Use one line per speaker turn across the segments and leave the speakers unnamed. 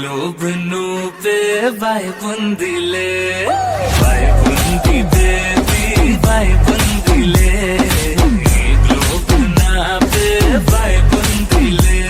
ग्लोबनू पे भाई बुंदिले भाई बुंदी देवी भाई बुंदिले ग्लोबना पे भाई बुंदिले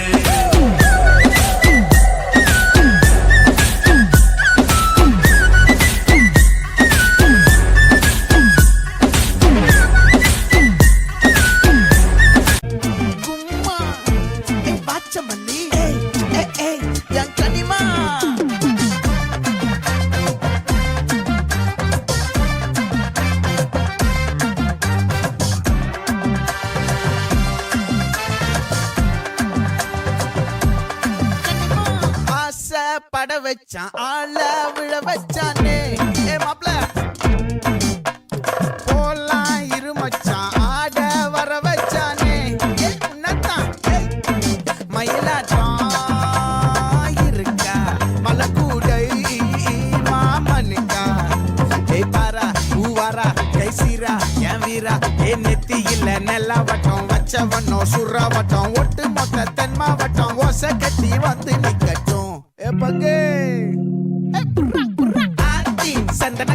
பட வச்சான் ஆள விழ வச்சானே ஏ மாப்ள போலாம் இரு மச்சான் ஆட வர வச்சானே உன்னதான் மயிலாட்டம் இருக்கா மலக்கூடை மாமனுக்கா ஏய் பாரா பூவாரா கைசீரா என் வீரா ஏ நெத்தி இல்ல நெல்லா வட்டம் வச்சவனோ சுறா வட்டம் ஒட்டு மொத்த தென் மாவட்டம் ஓசை கட்டி வந்து நிக்கட்டும் பங்கே ஆண்டி சந்தன